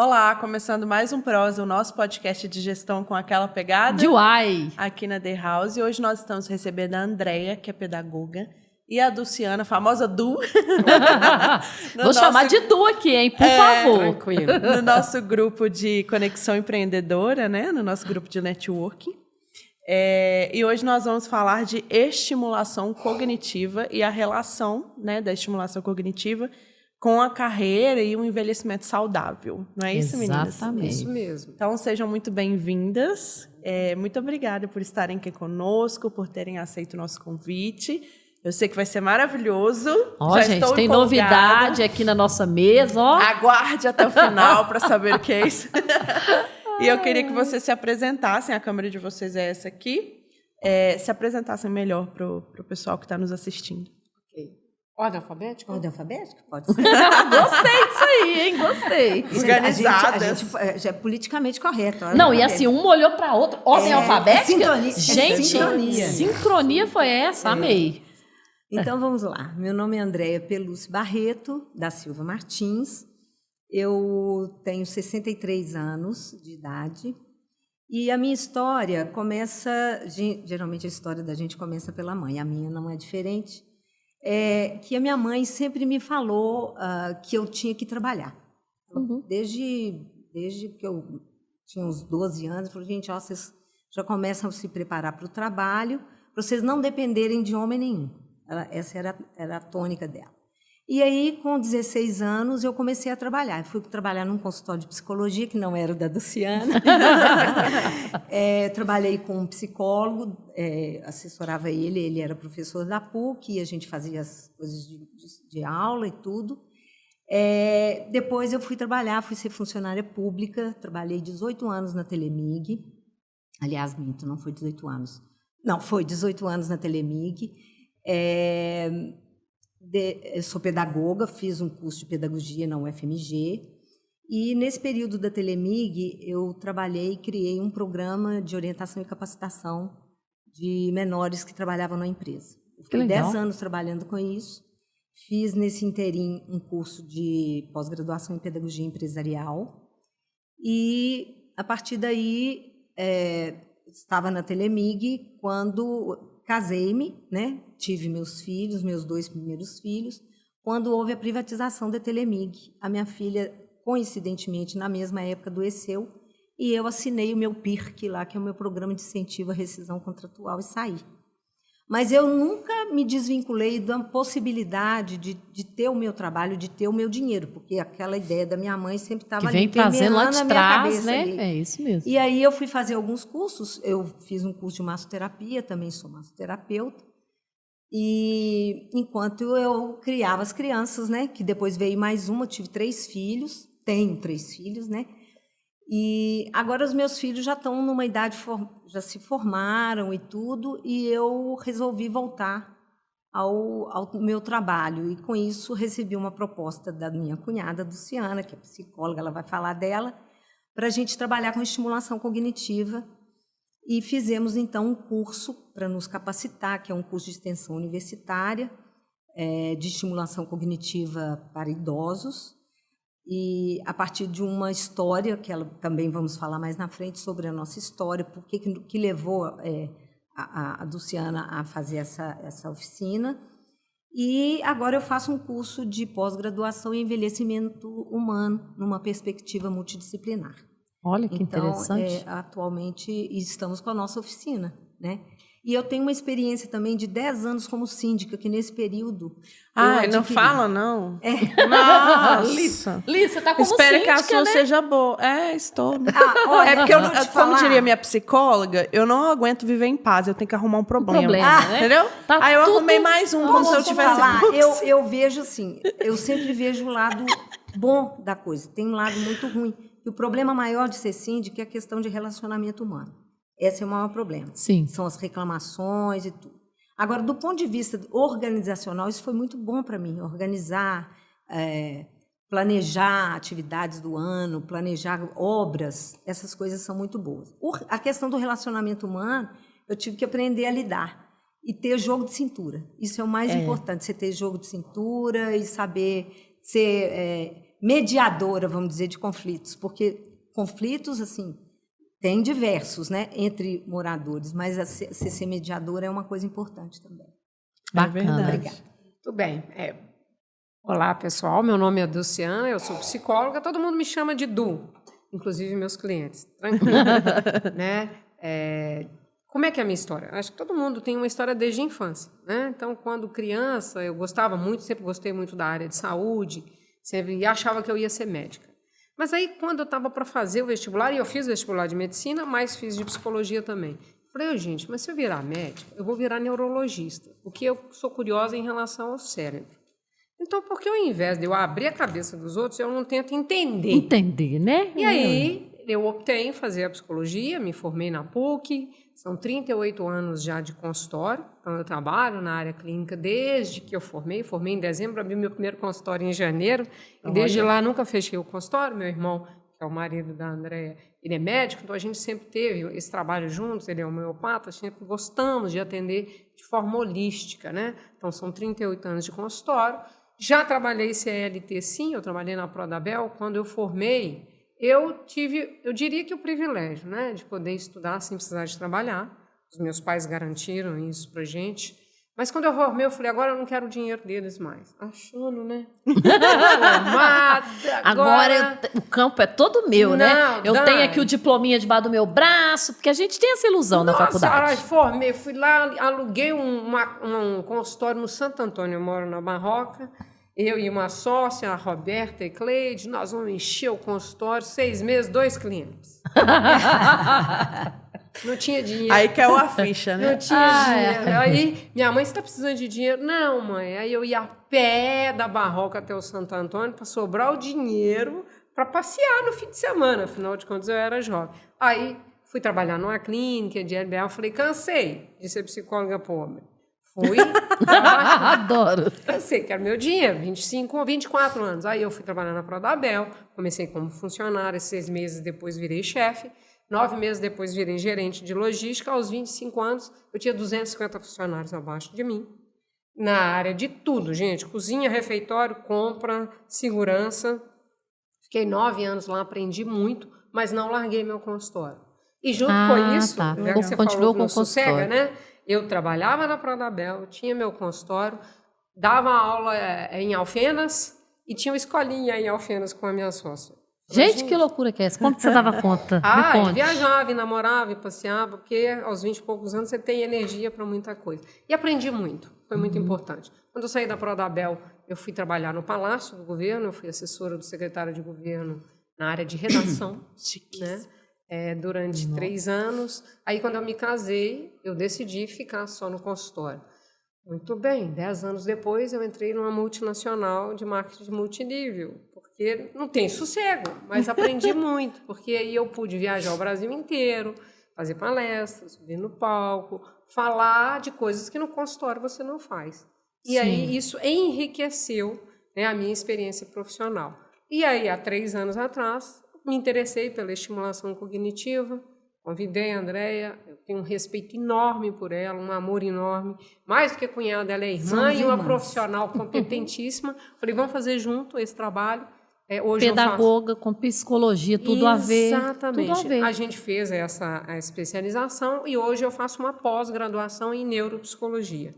Olá, começando mais um Prosa, o nosso podcast de gestão com aquela pegada. De uai! Aqui na The House. E hoje nós estamos recebendo a Andréia, que é pedagoga, e a Dulciana, a famosa Du. Vou chamar de Du aqui, hein? Por favor. Tranquilo. No nosso grupo de Conexão Empreendedora, né? No nosso grupo de networking. E hoje nós vamos falar de estimulação cognitiva e a relação, né, da estimulação cognitiva com a carreira e um envelhecimento saudável. Não é isso, meninas? Exatamente. Isso mesmo. Então, sejam muito bem-vindas. Muito obrigada por estarem aqui conosco, por terem aceito o nosso convite. Eu sei que vai ser maravilhoso. Ó, Já gente, estou tem empolgada. novidade aqui na nossa mesa, ó. Aguarde até o final para saber o que é isso. E eu queria que vocês se apresentassem, a câmera de vocês é essa aqui, se apresentassem melhor para o pessoal que está nos assistindo. Ordem alfabética? Ordem alfabética? Pode ser. Gostei disso aí, hein? Gostei. Organizadas. A gente já é politicamente correto. Não, e assim, um olhou para outro. Ordem alfabética? Sintonia. Gente, Sincronia. sincronia foi essa, amei. Então, vamos lá. Meu nome é Andréia Pelúcio Barreto, da Silva Martins. Eu tenho 63 anos de idade. E a minha história começa... Geralmente a história da gente começa pela mãe. A minha não é diferente. Que a minha mãe sempre me falou que eu tinha que trabalhar. Uhum. Desde que eu tinha uns 12 anos, eu falei, gente, ó, vocês já começam a se preparar para o trabalho, para vocês não dependerem de homem nenhum. Essa era a tônica dela. E aí, com 16 anos, eu comecei a trabalhar. Eu fui trabalhar num consultório de psicologia, que não era o da Dulciana. Trabalhei com um psicólogo, assessorava ele era professor da PUC, e a gente fazia as coisas de aula e tudo. Depois eu fui ser funcionária pública, trabalhei 18 anos na Telemig. Aliás, minto, não foi 18 anos. Não, foi 18 anos na Telemig. Eu sou pedagoga, fiz um curso de pedagogia na UFMG e nesse período da Telemig eu trabalhei e criei um programa de orientação e capacitação de menores que trabalhavam na empresa. Eu fiquei 10 anos trabalhando com isso, fiz nesse interim um curso de pós-graduação em pedagogia empresarial e a partir daí estava na Telemig quando... Casei-me, né? Tive meus 2 primeiros filhos, quando houve a privatização da Telemig. A minha filha, coincidentemente, na mesma época, adoeceu e eu assinei o meu PIRC lá, que é o meu programa de incentivo à rescisão contratual, e saí. Mas eu nunca me desvinculei da possibilidade de ter o meu trabalho, de ter o meu dinheiro, porque aquela ideia da minha mãe sempre estava ali trazendo lá de trás, né? Ali. É isso mesmo. E aí eu fui fazer alguns cursos, eu fiz um curso de massoterapia, também sou massoterapeuta, e enquanto eu criava as crianças, né? Que depois veio mais uma, eu tive 3 filhos, tenho 3 filhos, né? E agora os meus filhos já estão numa idade, já se formaram e tudo, e eu resolvi voltar ao meu trabalho. E com isso recebi uma proposta da minha cunhada, Dulciana, que é psicóloga, ela vai falar dela, para a gente trabalhar com estimulação cognitiva. E fizemos então um curso para nos capacitar, que é um curso de extensão universitária, de estimulação cognitiva para idosos. E a partir de uma história, que também vamos falar mais na frente sobre a nossa história, por que levou a Dulciana a fazer essa oficina. E agora eu faço um curso de pós-graduação em envelhecimento humano, numa perspectiva multidisciplinar. Olha que interessante. Atualmente estamos com a nossa oficina, né? E eu tenho uma experiência também de 10 anos como síndica, que nesse período... Não fala, não? Nossa! Liz, você tá como Espero síndica, que a sua né? seja boa. Estou. Olha, Porque eu, vou te como falar. diria minha psicóloga, eu não aguento viver em paz, eu tenho que arrumar um problema. Né? Entendeu? Tá Aí eu tudo- arrumei mais um, como se eu Posso tivesse... falar? Eu vejo assim, eu sempre vejo o lado bom da coisa, tem um lado muito ruim. E o problema maior de ser síndica é a questão de relacionamento humano. Esse é o maior problema. Sim. São as reclamações e tudo. Agora, do ponto de vista organizacional, isso foi muito bom para mim. Organizar, planejar atividades do ano, planejar obras, essas coisas são muito boas. A questão do relacionamento humano, eu tive que aprender a lidar e ter jogo de cintura. Isso é o mais importante, você ter jogo de cintura e saber ser mediadora, vamos dizer, de conflitos, porque conflitos, assim, tem diversos, né, entre moradores, mas ser mediadora é uma coisa importante também. Bacana. Obrigada. Tudo bem. Olá, pessoal. Meu nome é Dulciana, eu sou psicóloga. Todo mundo me chama de Du, inclusive meus clientes. Tranquilo. Né? Como é que é a minha história? Acho que todo mundo tem uma história desde a infância. Né? Então, quando criança, eu gostava muito, sempre gostei muito da área de saúde, sempre achava que eu ia ser médica. Mas aí, quando eu estava para fazer o vestibular, e eu fiz vestibular de medicina, mas fiz de psicologia também. Falei, gente, mas se eu virar médica, eu vou virar neurologista, porque eu sou curiosa em relação ao cérebro. Então, por que ao invés de eu abrir a cabeça dos outros, eu não tento entender? Entender, né? E aí, eu optei em fazer a psicologia, me formei na PUC, são 38 anos já de consultório, então eu trabalho na área clínica desde que eu formei em dezembro, abri meu primeiro consultório em janeiro, e desde lá nunca fechei o consultório. Meu irmão, que é o marido da Andréia, ele é médico, então a gente sempre teve esse trabalho juntos, ele é homeopata, sempre gostamos de atender de forma holística, né? Então são 38 anos de consultório. Já trabalhei CLT, sim, eu trabalhei na Prodabel. Quando eu formei, eu diria que o privilégio, né, de poder estudar sem precisar de trabalhar. Os meus pais garantiram isso pra gente. Mas quando eu formei, eu falei, agora eu não quero o dinheiro deles mais. Achando, né? Formada, Agora o campo é todo meu, né? Eu tenho aqui o diplominha debaixo do meu braço, porque a gente tem essa ilusão na faculdade. Nossa, formei, fui lá, aluguei um consultório no Santo Antônio, eu moro na Barroca. Eu e uma sócia, a Roberta e Cleide, nós vamos encher o consultório, 6 meses, 2 clientes. Não tinha dinheiro. Aí caiu a ficha, né? Não tinha dinheiro. Aí, minha mãe, você está precisando de dinheiro? Não, mãe. Aí eu ia a pé da Barroca até o Santo Antônio para sobrar o dinheiro para passear no fim de semana. Afinal de contas, eu era jovem. Aí, fui trabalhar numa clínica de LBA. Falei, cansei de ser psicóloga pobre. Fui. Adoro. Cansei, quero meu dinheiro, 25 ou 24 anos. Aí eu fui trabalhar na Prodabel, comecei como funcionária, 6 meses depois virei chefe, 9 meses depois virei gerente de logística. Aos 25 anos, eu tinha 250 funcionários abaixo de mim, na área de tudo, gente, cozinha, refeitório, compra, segurança. Fiquei 9 anos lá, aprendi muito, mas não larguei meu consultório. E junto com isso, tá. já que você falou que não sossega, né? Eu trabalhava na Prodabel, tinha meu consultório, dava aula em Alfenas e tinha uma escolinha em Alfenas com a minha sócia. Gente, que loucura que é essa? Como que você dava conta? Me Eu conte. viajava, namorava e passeava, porque aos 20 e poucos anos você tem energia para muita coisa. E aprendi muito, foi muito importante. Quando eu saí da Prodabel, eu fui trabalhar no Palácio do Governo, eu fui assessora do secretário de Governo na área de redação, né? Durante 3 anos. Aí, quando eu me casei, eu decidi ficar só no consultório. Muito bem, 10 anos depois, eu entrei numa multinacional de marketing multinível, porque não tem sossego, mas aprendi muito, porque aí eu pude viajar o Brasil inteiro, fazer palestras, subir no palco, falar de coisas que no consultório você não faz. E aí, isso enriqueceu, né, a minha experiência profissional. E aí, há 3 anos atrás, me interessei pela estimulação cognitiva, convidei a Andréia, eu tenho um respeito enorme por ela, um amor enorme, mais do que cunhada, ela é irmã e uma profissional competentíssima. Falei, vamos fazer junto esse trabalho. Hoje Pedagoga, com psicologia, tudo a ver. Exatamente. Tudo a ver. A gente fez a especialização e hoje eu faço uma pós-graduação em neuropsicologia.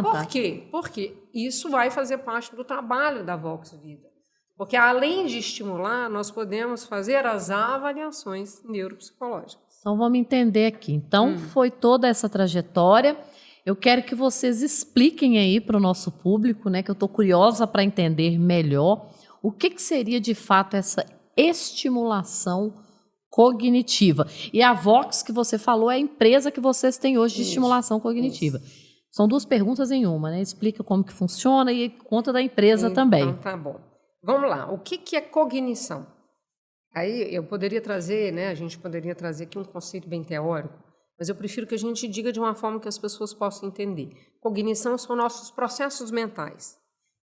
Por quê? Porque isso vai fazer parte do trabalho da Vox Vida. Porque, além de estimular, nós podemos fazer as avaliações neuropsicológicas. Então, vamos entender aqui. Então, foi toda essa trajetória. Eu quero que vocês expliquem aí para o nosso público, né, que eu estou curiosa para entender melhor, o que seria, de fato, essa estimulação cognitiva. E a Vox, que você falou, é a empresa que vocês têm hoje de estimulação cognitiva. Isso. São 2 perguntas em uma, né? Explica como que funciona e conta da empresa também. Então, tá bom. Vamos lá, o que é cognição? Aí eu poderia trazer, né, a gente poderia trazer aqui um conceito bem teórico, mas eu prefiro que a gente diga de uma forma que as pessoas possam entender. Cognição são nossos processos mentais,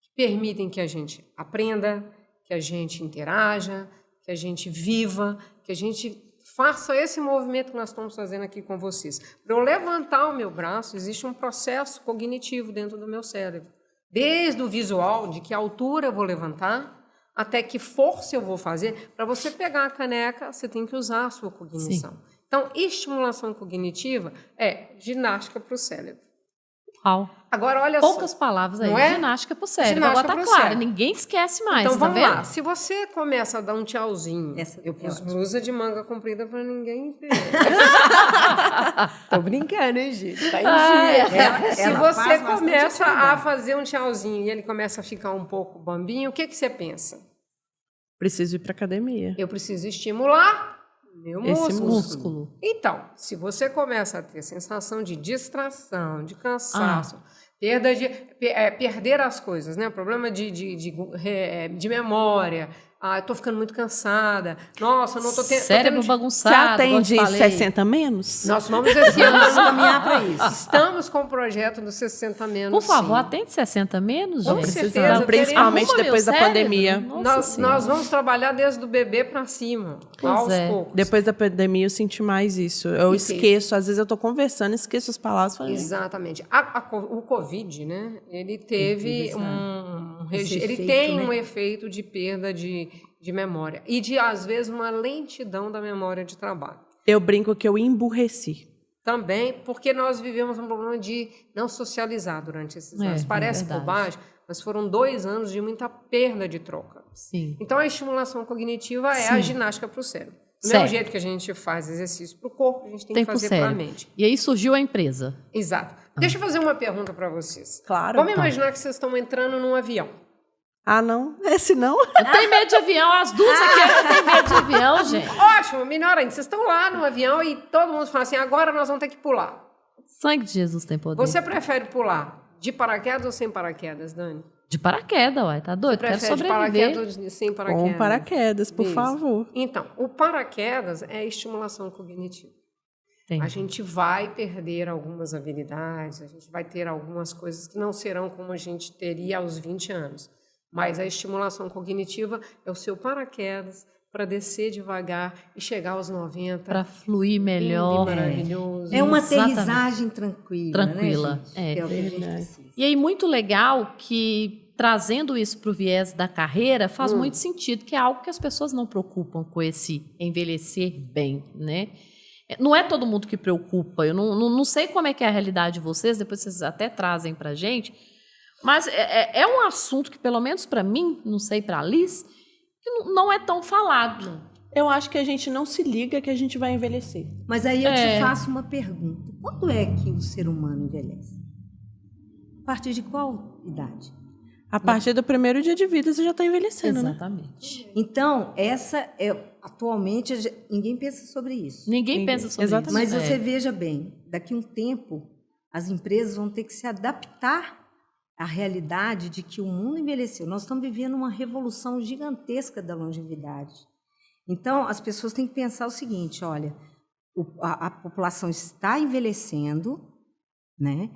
que permitem que a gente aprenda, que a gente interaja, que a gente viva, que a gente faça esse movimento que nós estamos fazendo aqui com vocês. Para eu levantar o meu braço, existe um processo cognitivo dentro do meu cérebro. Desde o visual, de que altura eu vou levantar, até que força eu vou fazer. Para você pegar a caneca, você tem que usar a sua cognição. Sim. Então, estimulação cognitiva é ginástica para o cérebro. Uau. Agora, olha Poucas só. palavras aí. Não é? Ginástica pro cérebro. Ginástica Agora tá pro claro, cérebro. ninguém esquece mais, Então, tá vamos vendo? lá. Se você começa a dar um tchauzinho, eu pus blusa de manga comprida para ninguém ver. Tô brincando, hein, gente? Tá em dia. Se você começa a fazer um tchauzinho e ele começa a ficar um pouco bambinho, o que você pensa? Preciso ir para academia. Eu preciso estimular meu Esse músculo. Então, se você começa a ter sensação de distração, de cansaço, perda de perder as coisas, né? Problema de memória. Ah, eu tô ficando muito cansada. Nossa, eu não tô tendo... Cérebro Você bagunçado, atende igual eu te falei. 60 menos? Nós vamos esse ano caminhar para isso. Estamos com o projeto dos 60 menos. Por favor, sim. atende 60 menos, Com gente. certeza, Não, principalmente Arruma depois meu da cérebro. pandemia. Nossa Nós vamos trabalhar desde o bebê para cima, Pois aos é. poucos. Depois da pandemia eu senti mais isso. Eu E esqueço, às vezes eu tô conversando, esqueço as palavras. Falei, Exatamente. O Covid, né? Ele teve Esse ele efeito, tem né? um efeito de perda de memória e de, às vezes, uma lentidão da memória de trabalho. eu brinco que eu emburreci. Também porque nós vivemos um problema de não socializar durante esses anos. Parece verdade. bobagem, mas foram 2 anos de muita perda de troca. Sim. Então, a estimulação cognitiva é Sim. a ginástica para o cérebro. Do Certo. mesmo jeito que a gente faz exercício para o corpo, a gente tem Tem que pro fazer para a cérebro. mente. E aí surgiu a empresa. Exato. Deixa eu fazer uma pergunta para vocês. Claro. Vamos imaginar que vocês estão entrando num avião. Ah, não? Esse não? Eu tenho medo de avião, as duas aqui têm medo de avião, gente. Ótimo, melhor ainda. Vocês estão lá no avião e todo mundo fala assim, agora nós vamos ter que pular. Sangue de Jesus tem poder. Você prefere pular de paraquedas ou sem paraquedas, Dani? De paraquedas, uai, tá doido? Quero Prefere de sobreviver. paraquedas ou sem paraquedas? Com paraquedas, por Isso. favor. Então, o paraquedas é a estimulação cognitiva. Tem. A gente vai perder algumas habilidades, a gente vai ter algumas coisas que não serão como a gente teria aos 20 anos. Mas a estimulação cognitiva é o seu paraquedas para descer devagar e chegar aos 90. Pra fluir melhor. Lindo e maravilhoso. É uma Exatamente. aterrissagem tranquila, Tranquila, né, gente? é. Que é o que a gente precisa. E aí, muito legal que, trazendo isso para o viés da carreira, faz muito sentido, que é algo que as pessoas não preocupam com esse envelhecer bem, né? Não é todo mundo que preocupa. Eu não sei como é que é a realidade de vocês, depois vocês até trazem para a gente, mas é um assunto que, pelo menos para mim, não sei para a Liz, que não é tão falado. Eu acho que a gente não se liga que a gente vai envelhecer. Mas aí eu te faço uma pergunta. Quando é que o ser humano envelhece? A partir de qual idade? A partir do primeiro dia de vida você já está envelhecendo, né? Exatamente. Então, atualmente, ninguém pensa sobre isso. Ninguém pensa sobre Exatamente. isso. Mas você veja bem, daqui a um tempo, as empresas vão ter que se adaptar à realidade de que o mundo envelheceu. Nós estamos vivendo uma revolução gigantesca da longevidade. Então, as pessoas têm que pensar o seguinte, olha, a população está envelhecendo, né?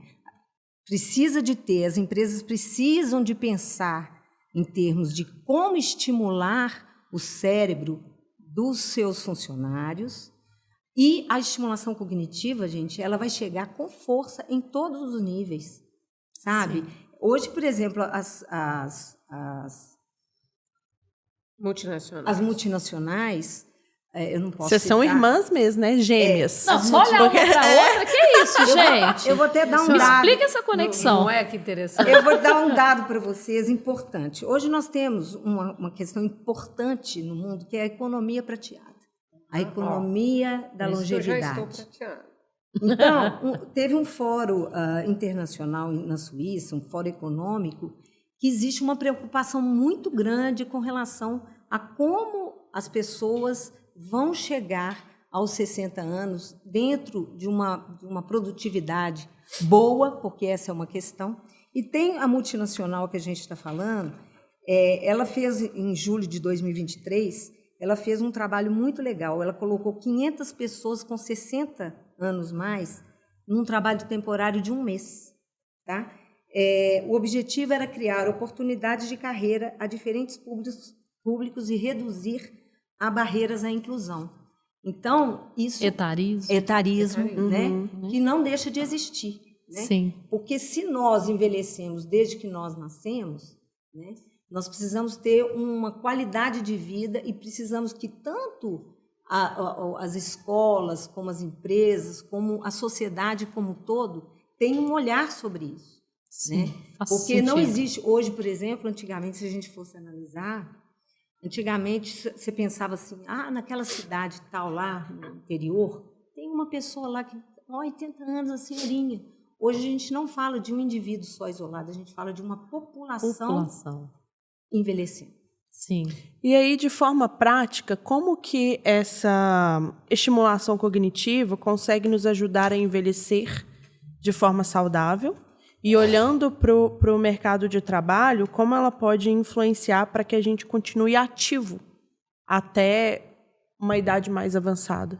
Precisa de ter, as empresas precisam de pensar em termos de como estimular o cérebro dos seus funcionários. E a estimulação cognitiva, gente, ela vai chegar com força em todos os níveis, sabe? Sim. Hoje, por exemplo, as multinacionais, eu não posso Vocês são irmãs mesmo, né? Gêmeas. Não, só olhar uma para outra, que isso, gente? Eu vou até dar um Me dado. explica essa conexão. Não é que interessante? Eu vou dar um dado para vocês importante. Hoje nós temos uma questão importante no mundo, que é a economia prateada. A economia da longevidade. Eu já estou prateada. Então, teve um fórum internacional na Suíça, um fórum econômico, que existe uma preocupação muito grande com relação a como as pessoas vão chegar aos 60 anos dentro de uma produtividade boa, porque essa é uma questão. E tem a multinacional que a gente está falando, ela fez, em julho de 2023, ela fez um trabalho muito legal. Ela colocou 500 pessoas com 60 anos mais num trabalho temporário de 1 mês. Tá? O objetivo era criar oportunidades de carreira a diferentes públicos e reduzir as barreiras à inclusão. Então, isso... Etarismo, né? Que não deixa de existir. Né? Sim. Porque se nós envelhecemos desde que nós nascemos, né? Nós precisamos ter uma qualidade de vida e precisamos que tanto as escolas, como as empresas, como a sociedade como um todo, tenham um olhar sobre isso. Sim, Né? faz Porque não sentido. existe, hoje, por exemplo, antigamente, se a gente fosse analisar, antigamente você pensava assim, naquela cidade tal lá, no interior, tem uma pessoa lá que, 80 anos, a senhorinha. Hoje a gente não fala de um indivíduo só isolado, a gente fala de uma população envelhecendo. Sim. E aí, de forma prática, como que essa estimulação cognitiva consegue nos ajudar a envelhecer de forma saudável? E olhando para o mercado de trabalho, como ela pode influenciar para que a gente continue ativo até uma idade mais avançada?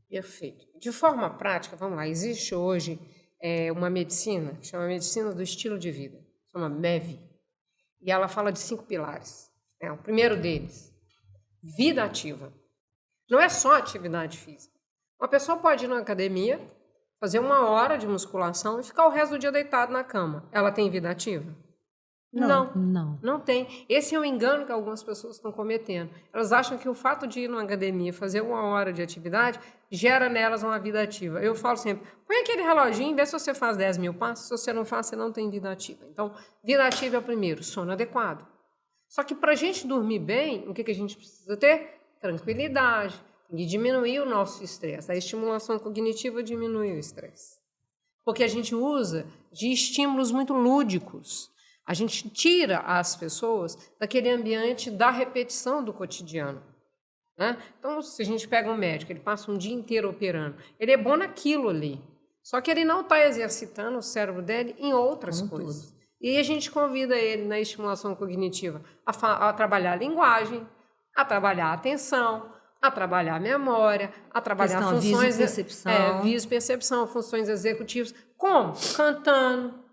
Perfeito. De forma prática, vamos lá, existe hoje uma medicina, que chama Medicina do Estilo de Vida, chama MEV, e ela fala de 5 pilares. O primeiro deles, vida ativa. Não é só atividade física. Uma pessoa pode ir na academia, fazer 1 hora de musculação e ficar o resto do dia deitado na cama. Ela tem vida ativa? Não tem. Esse é um engano que algumas pessoas estão cometendo. Elas acham que o fato de ir numa academia fazer 1 hora de atividade gera nelas uma vida ativa. Eu falo sempre, põe aquele reloginho e vê se você faz 10 mil passos. Se você não faz, você não tem vida ativa. Então, vida ativa é o primeiro, sono adequado. Só que para a gente dormir bem, o que a gente precisa ter? Tranquilidade. E diminuir o nosso estresse. A estimulação cognitiva diminui o estresse. Porque a gente usa de estímulos muito lúdicos. A gente tira as pessoas daquele ambiente da repetição do cotidiano. Né? Então, se a gente pega um médico, ele passa um dia inteiro operando, ele é bom naquilo ali. Só que ele não está exercitando o cérebro dele em outras coisas. E aí a gente convida ele na estimulação cognitiva a trabalhar a linguagem, a trabalhar a atenção, a trabalhar a memória, a trabalhar funções... Visopercepção, funções executivas. Como? Cantando.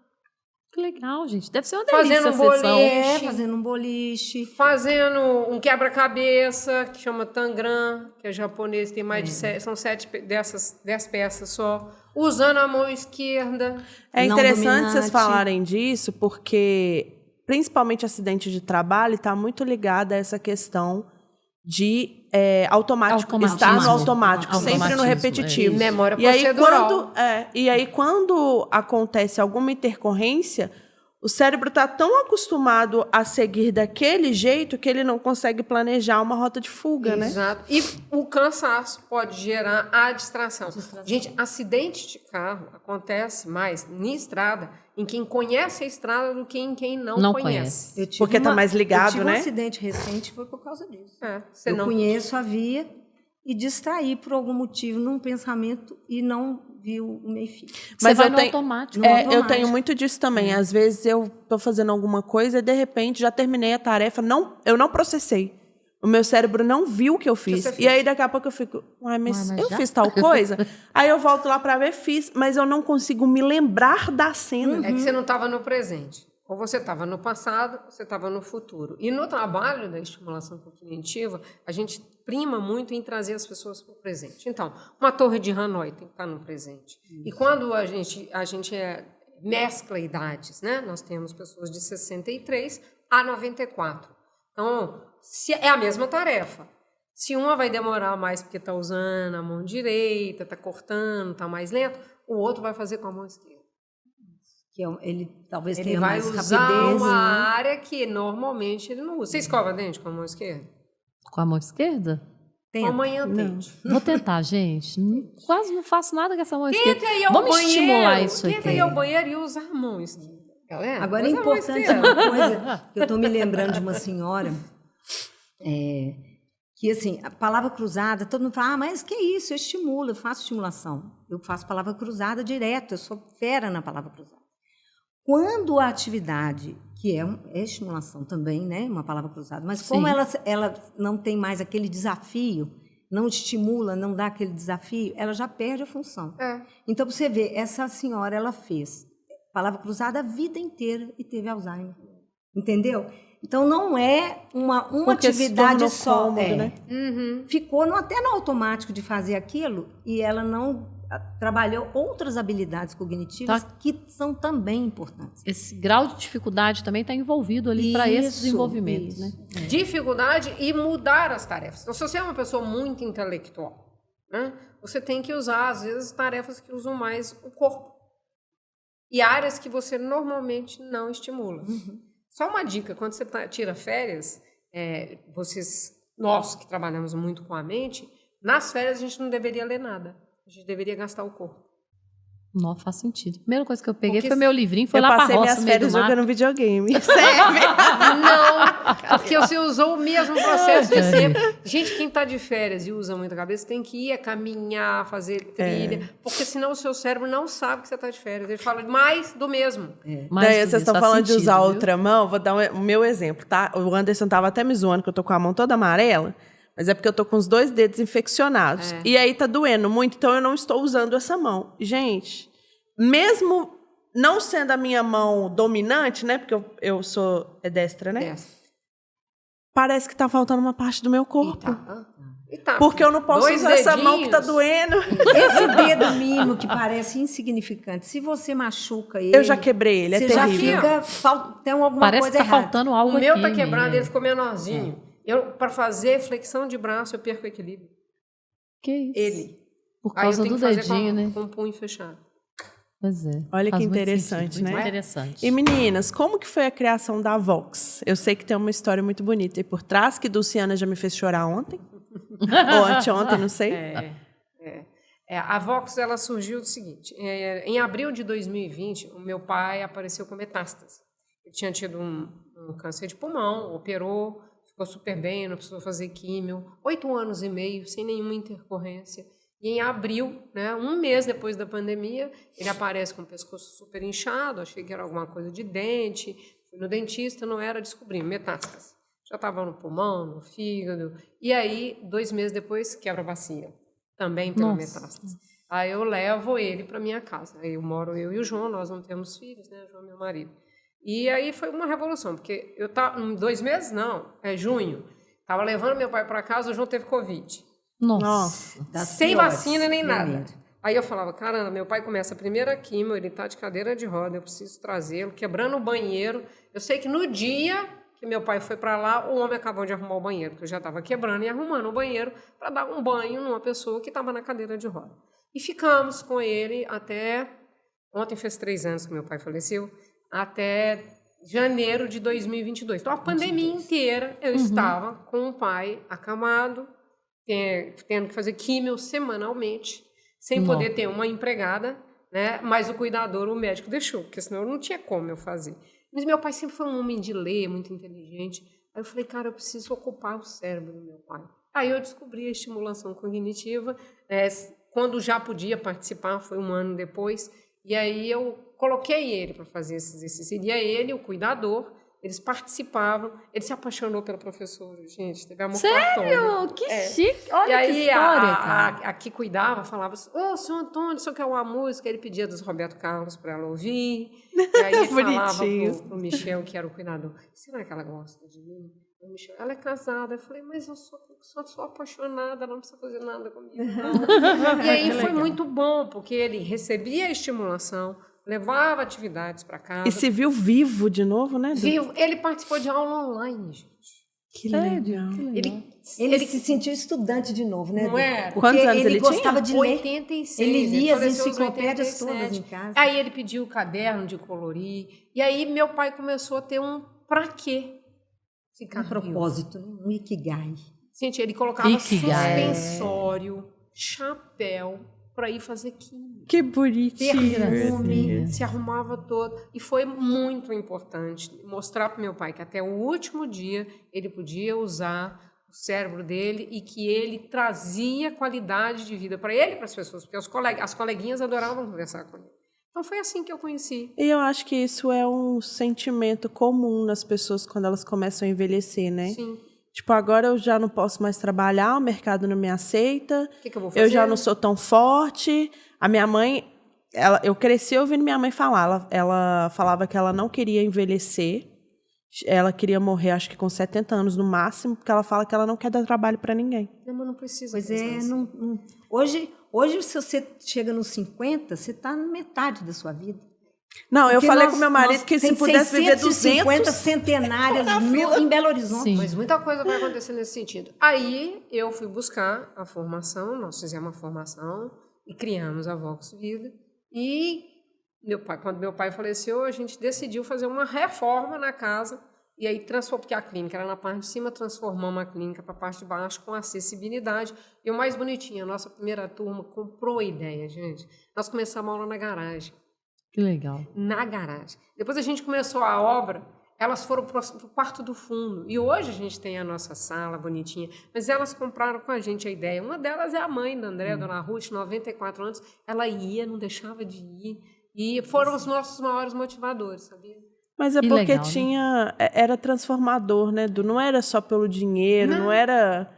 Que legal, gente. Deve ser uma delícia Fazendo um boliche. Fazendo um quebra-cabeça, que chama tangram, que é japonês, tem mais de 7, são 10 peças só. Usando a mão esquerda. É interessante vocês falarem disso, porque principalmente acidente de trabalho está muito ligado a essa questão de estar no automático, sempre no repetitivo. Memória procedural. E aí, quando acontece alguma intercorrência, o cérebro está tão acostumado a seguir daquele jeito que ele não consegue planejar uma rota de fuga, né? Exato. E o cansaço pode gerar a distração. Gente, acidente de carro acontece mais na estrada em quem conhece a estrada do que em quem não conhece. Porque está mais ligado, eu tive né? um acidente recente, foi por causa disso. Eu conheço a via e distraí por algum motivo num pensamento e não viu o meio-fio. Mas vai no automático. Eu tenho muito disso também. Às vezes eu estou fazendo alguma coisa e de repente já terminei a tarefa, eu não processei. O meu cérebro não viu o que eu fiz. E aí daqui a pouco eu fico, mas eu fiz tal coisa? Aí eu volto lá para ver, fiz, mas eu não consigo me lembrar da cena. É que você não estava no presente. Ou você estava no passado, ou você estava no futuro. E no trabalho da estimulação cognitiva, a gente prima muito em trazer as pessoas para o presente. Então, uma torre de Hanoi tem que estar no presente. E quando a gente mescla idades, né? Nós temos pessoas de 63 a 94. Então, é a mesma tarefa. Se uma vai demorar mais porque está usando a mão direita, está cortando, está mais lento, o outro vai fazer com a mão esquerda. Que ele talvez ele tenha vai mais usar rapidez, uma né? área que normalmente ele não usa. Você escova dente com a mão esquerda? Com a mão esquerda? Com a manhã dente. Vou tentar, gente. Quase não faço nada com essa mão esquerda. Tenta ir ao Vamos banheiro, estimular isso aqui. Tenta ir ao banheiro e usar a mão esquerda. Galera, Agora é importante uma coisa, que eu estou me lembrando de uma senhora, que assim, a palavra cruzada, todo mundo fala, mas que isso, eu estimulo, eu faço estimulação. Eu faço palavra cruzada direto, eu sou fera na palavra cruzada. Quando a atividade, que é estimulação também, né, uma palavra cruzada, mas como ela não tem mais aquele desafio, não estimula, não dá aquele desafio, ela já perde a função. Então, você vê, essa senhora, ela fez palavra cruzada a vida inteira e teve Alzheimer. Entendeu? Então, não é uma atividade só. Cômodo, né? Ficou até no automático de fazer aquilo e ela não trabalhou outras habilidades cognitivas que são também importantes. Esse grau de dificuldade também está envolvido ali para esse desenvolvimento, né? Dificuldade e mudar as tarefas. Então, se você é uma pessoa muito intelectual, né, você tem que usar, às vezes, tarefas que usam mais o corpo. E áreas que você normalmente não estimula. Só uma dica, quando você tira férias, nós que trabalhamos muito com a mente, nas férias a gente não deveria ler nada. A gente deveria gastar o corpo. Não faz sentido. A primeira coisa que eu peguei foi meu livrinho, foi eu lá pra passei roça, minhas no meio do férias mato. jogando videogame. Serve? Não, porque você usou o mesmo processo de sempre. Gente, quem está de férias e usa muito a cabeça tem que ir a caminhar, fazer trilha, porque senão o seu cérebro não sabe que você está de férias. Ele fala mais do mesmo. Mais Daí do vocês que estão faz falando de sentido, usar viu? outra mão, vou dar o meu exemplo, tá? O Anderson tava até me zoando que eu tô com a mão toda amarela, mas é porque eu tô com os 2 dedos infeccionados. E aí tá doendo muito, então eu não estou usando essa mão. Gente, mesmo não sendo a minha mão dominante, né? Porque eu sou destra, né? Parece que tá faltando uma parte do meu corpo. Porque eu não posso usar essa mão que tá doendo. Esse dedo mínimo que parece insignificante, se você machuca ele... Eu já quebrei ele, é você terrível. já fica... Tem alguma Parece coisa que tá errada. faltando algo O meu aqui. tá quebrado, né? ele ficou menorzinho. Para fazer flexão de braço, eu perco o equilíbrio. Que isso? Ele. Por Aí eu causa tenho do que fazer dedinho, né? com o punho fechado. Pois é. Olha Faz que muito interessante, sentido, muito né? interessante. E meninas, como que foi a criação da Vox? Eu sei que tem uma história muito bonita aí por trás, que Dulciana já me fez chorar ontem. Ou anteontem, não sei. A Vox, ela surgiu do seguinte. Em abril de 2020, o meu pai apareceu com metástase. Ele tinha tido um câncer de pulmão, operou, ficou super bem, não precisou fazer químio. 8 anos e meio, sem nenhuma intercorrência. E em abril, né, um mês depois da pandemia, ele aparece com o pescoço super inchado, achei que era alguma coisa de dente, fui no dentista, não era, descobri, metástase. Já estava no pulmão, no fígado, e aí, 2 meses depois, quebra a bacia, também pela metástase. Aí eu levo ele para minha casa, aí eu e o João, nós não temos filhos, né, o João é meu marido. E aí foi uma revolução, porque eu estava, 2 meses não, junho, estava levando meu pai para casa, o João teve Covid. Nossa. Sem vacina nem nada. Aí eu falava, caramba, meu pai começa a primeira quimio, ele tá de cadeira de roda, eu preciso trazê-lo, quebrando o banheiro. Eu sei que no dia que meu pai foi para lá, o homem acabou de arrumar o banheiro, porque eu já estava quebrando e arrumando o banheiro para dar um banho numa pessoa que estava na cadeira de roda. E ficamos com ele até... Ontem fez 3 anos que meu pai faleceu, até janeiro de 2022. Então, a pandemia inteira eu estava com o pai acamado, tendo que fazer químio semanalmente, sem poder ter uma empregada, né? Mas o cuidador, o médico deixou, porque senão eu não tinha como eu fazer. Mas meu pai sempre foi um homem de ler, muito inteligente. Aí eu falei, cara, eu preciso ocupar o cérebro do meu pai. Aí eu descobri a estimulação cognitiva, quando já podia participar, foi 1 ano depois, e aí eu coloquei ele para fazer esses exercícios. Iria ele, o cuidador, eles participavam, ele se apaixonou pela professora, gente, teve amor platônico. Sério? Que chique! Olha E aí que história, cara. a que cuidava falava assim, senhor Antônio, o senhor quer uma música? Ele pedia dos Roberto Carlos para ela ouvir. E aí ele falava pro Michel, que era o cuidador, será que ela gosta de mim? O Michel, ela é casada. Eu falei, mas eu sou apaixonada, ela não precisa fazer nada comigo, não. E aí foi muito bom, porque ele recebia a estimulação, levava atividades para casa. E se viu vivo de novo, né? Vivo. Ele participou de aula online, gente. Que legal. Ele se sentiu estudante de novo, né? Não é? Porque Quantos anos ele gostava tinha? de ler. 86. Ele lia as faleceu aos enciclopédias 87. todas em casa. Aí ele pediu o caderno de colorir. E aí meu pai começou a ter um pra quê? Ficar Um propósito, né? Um ikigai. Gente, ele colocava Ikigai. suspensório, chapéu, para ir fazer química. Que bonitinho. Perfume, se arrumava todo. E foi muito importante mostrar para meu pai que até o último dia ele podia usar o cérebro dele e que ele trazia qualidade de vida para ele e para as pessoas, porque as coleguinhas adoravam conversar com ele. Então foi assim que eu conheci. E eu acho que isso é um sentimento comum nas pessoas quando elas começam a envelhecer, né? Sim. Tipo, agora eu já não posso mais trabalhar, o mercado não me aceita. O que eu vou fazer? Eu já não sou tão forte. A minha mãe, eu cresci ouvindo minha mãe falar. Ela falava que ela não queria envelhecer, ela queria morrer, acho que com 70 anos no máximo, porque ela fala que ela não quer dar trabalho para ninguém. Não, mas não precisa. Pois pensar é, assim. hoje, se você chega nos 50, você está na metade da sua vida. Não, eu Porque falei nós- com meu marido nós que se tem pudesse viver 650 200... centenárias em Belo Horizonte. Sim. Mas muita coisa vai acontecer nesse sentido. Aí eu fui buscar a formação, nós fizemos a formação e criamos a Vox Vida. E quando meu pai faleceu, a gente decidiu fazer uma reforma na casa. E aí transformou, porque a clínica era na parte de cima, transformamos a clínica para a parte de baixo com acessibilidade. E o mais bonitinho, a nossa primeira turma comprou a ideia, gente. Nós começamos a aula na garagem. Que legal. Na garagem. Depois a gente começou a obra, elas foram para o quarto do fundo. E hoje a gente tem a nossa sala bonitinha, mas elas compraram com a gente a ideia. Uma delas é a mãe da André, Dona Ruth, 94 anos. Ela ia, não deixava de ir. E foram os nossos maiores motivadores, sabia? Mas é Que porque legal, né? era transformador, né? Não era só pelo dinheiro, não era...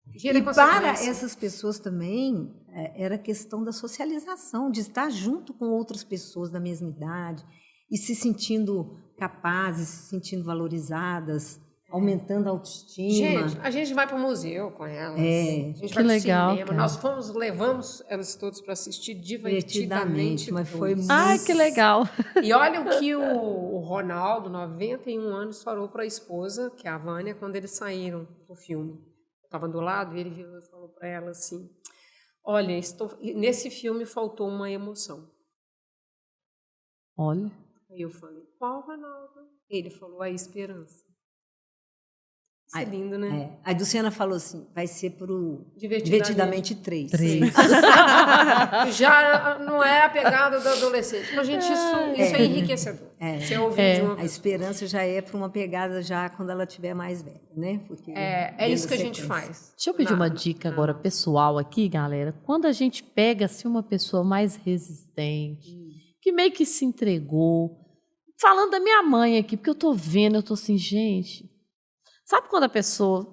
Dinheiro é E para consequência. essas pessoas também, era questão da socialização, de estar junto com outras pessoas da mesma idade e se sentindo capazes, se sentindo valorizadas, aumentando a autoestima. Gente, a gente vai para o museu com elas. É. A gente Que vai legal, pro cinema. cara. Nós levamos elas todas para assistir divertidamente. Mas foi dois. muito... Ai, que legal. E olha o que o Ronaldo, 91 anos, falou para a esposa, que é a Vânia, quando eles saíram do filme. Estava do lado e ele virou e falou para ela assim: olha, nesse filme faltou uma emoção. Olha. Aí eu falei: qual, Ronaldo? Ele falou: a esperança. Isso é Ai, lindo, né? A Luciana falou assim, vai ser pro Divertidamente. Divertidamente 3. Já não é a pegada do adolescente. Mas, gente, isso é enriquecedor. Você ouvir de uma A pessoa. esperança já é para uma pegada já quando ela estiver mais velha, né? Porque É isso que a gente sequência. faz. Deixa eu pedir uma dica agora pessoal aqui, galera. Quando a gente pega assim, uma pessoa mais resistente, que meio que se entregou, falando da minha mãe aqui, porque eu tô vendo, eu tô assim, gente, sabe quando a pessoa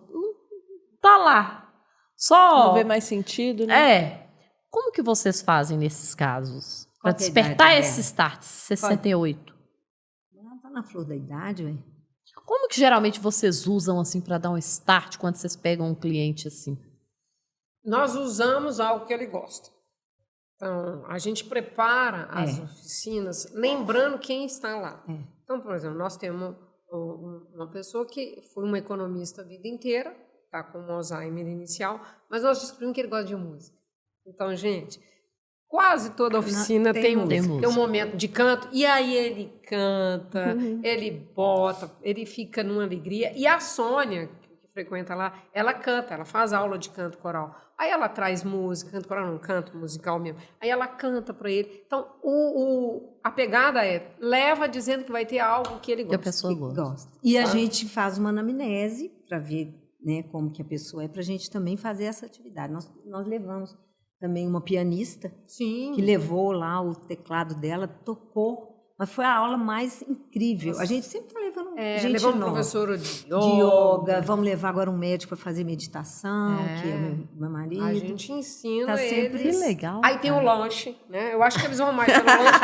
tá lá, só... Não vê mais sentido, né? É. Como que vocês fazem nesses casos? Para Qual que é a despertar idade esse dela? start, 68. Ela tá na flor da idade, ué. Como que geralmente vocês usam assim para dar um start quando vocês pegam um cliente assim? Nós usamos algo que ele gosta. Então, a gente prepara as oficinas lembrando quem está lá. Então, por exemplo, nós temos uma pessoa que foi uma economista a vida inteira, está com um Alzheimer inicial, mas nós descobrimos que ele gosta de música. Então, gente, quase toda oficina tem tem música. um momento de canto, e aí ele canta, ele bota, ele fica numa alegria. E a Sônia, que frequenta lá, ela canta, ela faz aula de canto coral. Aí ela traz música, canto coral não, canto musical mesmo. Aí ela canta para ele. Então, a pegada é, leva dizendo que vai ter algo que ele Que a gosta. pessoa gosta. Gosta. E a gente faz uma anamnese para ver, né, como que a pessoa é, para a gente também fazer essa atividade. Nós levamos também uma pianista Sim. que levou lá o teclado dela, tocou, mas foi a aula mais incrível. A gente sempre está levando gente levamos nova. professora de De yoga, vamos levar agora um médico para fazer meditação, que é meu marido. A gente ensina Tá sempre Que eles. legal. Aí tem o lanche, né? Eu acho que eles vão mais pelo lanche.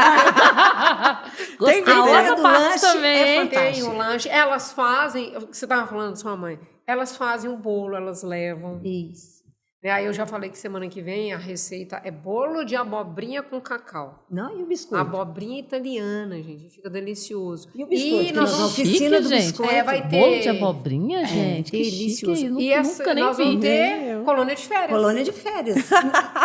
Gostei A hora dessa do parte lanche também. é Tem fantástico. o lanche. Elas fazem... Você estava falando de sua mãe. Elas fazem o bolo, elas levam. Isso. Aí eu já falei que semana que vem a receita é bolo de abobrinha com cacau. Não, e o biscoito? Abobrinha italiana, gente. Fica delicioso. E o biscoito? E que nós nós vamos... vamos- Oficina do gente. biscoito. vai ter... Bolo de abobrinha, gente. Que delicioso. chique. E essa, Nunca nem nós vi. vamos ter colônia de férias. Colônia de férias.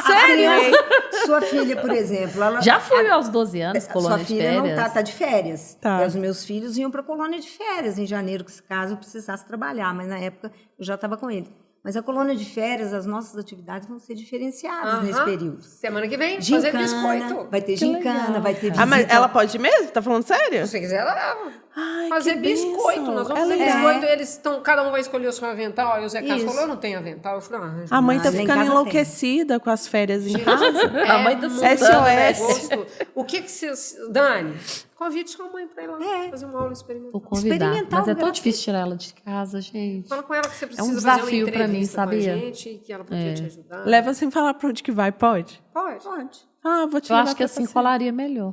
Sério? Sua filha, por exemplo, ela... Já fui aos 12 anos, colônia Sua de filha férias. não tá de férias. Tá. E os meus filhos iam para colônia de férias em janeiro, caso eu precisasse trabalhar, mas na época eu já estava com ele. Mas a colônia de férias, as nossas atividades vão ser diferenciadas nesse período. Semana que vem, fazer Gincana, biscoito. vai ter gincana, vai ter visita. Ah, mas ela pode ir mesmo? Tá falando sério? Se você quiser, ela leva. Ai, Fazer que biscoito. bênção. Nós vamos É fazer legal. biscoito. Eles estão, cada um vai escolher o seu avental. Aí o Zé Carlos Isso. falou, eu não tenho avental. Eu falei, A mãe tá Mas em ficando casa enlouquecida com as férias em casa. A mãe tá muito SOS. gostoso. O que vocês... Dani, convide sua mãe para ir lá fazer uma aula experimental. Vou convidar. Experimentar Mas é o tão gratuito. difícil tirar ela de casa, gente. Fala com ela que você precisa fazer desafio uma pra mim, entrevista com a sabia? gente, que ela podia te ajudar. Leva sem falar pra onde que vai, pode? Pode. Pode. Ah, vou te Eu levar acho que pra assim passear. rolaria melhor.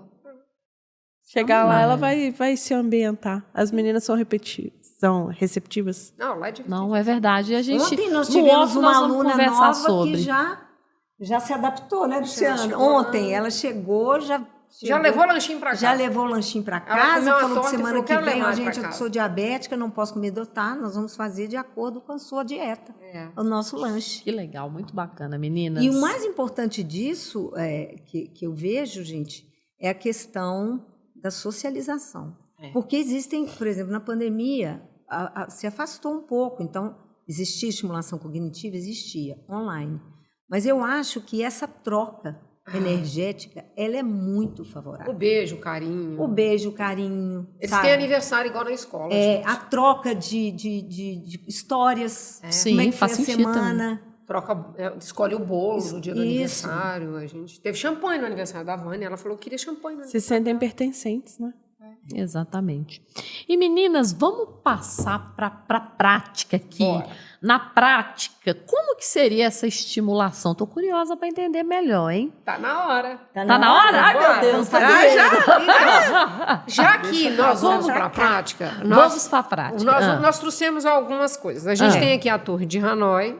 Chegar lá, ela vai se ambientar. As meninas são receptivas. Não, lá é difícil. Não, é verdade. E a gente, Ontem nós no tivemos off, uma nós vamos aluna conversar nova sobre. que já se adaptou, né, Luciana? chegou Ontem ela chegou, Já levou lanchinho pra casa. Já levou o lanchinho para Ela casa, comeu uma falou que torta e semana falou, que "Quero vem, levar pra gente, eu casa." sou diabética, não posso comer dotar, nós vamos fazer de acordo com a sua dieta, o nosso lanche. Que legal, muito bacana, meninas. E o mais importante disso, que eu vejo, gente, é a questão da socialização. Porque existem, por exemplo, na pandemia, se afastou um pouco, então existia estimulação cognitiva, existia, online. Mas eu acho que essa troca energética, ela é muito favorável. O beijo, o carinho. O beijo, o carinho. Eles sabe? têm aniversário igual na escola. gente. A troca de histórias. Sim, como é que foi faz a sentido semana? Escolhe o bolo no dia do Isso. aniversário. A gente teve champanhe no aniversário da Vânia. Ela falou que queria champanhe no Se sentem pertencentes, né? Exatamente. E meninas, vamos passar para a prática aqui. Bora. Na prática, como que seria essa estimulação? Estou curiosa para entender melhor, hein? Tá na hora. Tá na hora? Ai, Bora. meu Deus, tá Já que nós vamos para a prática, Vamos para a prática. nós trouxemos algumas coisas. A gente tem aqui a Torre de Hanoi,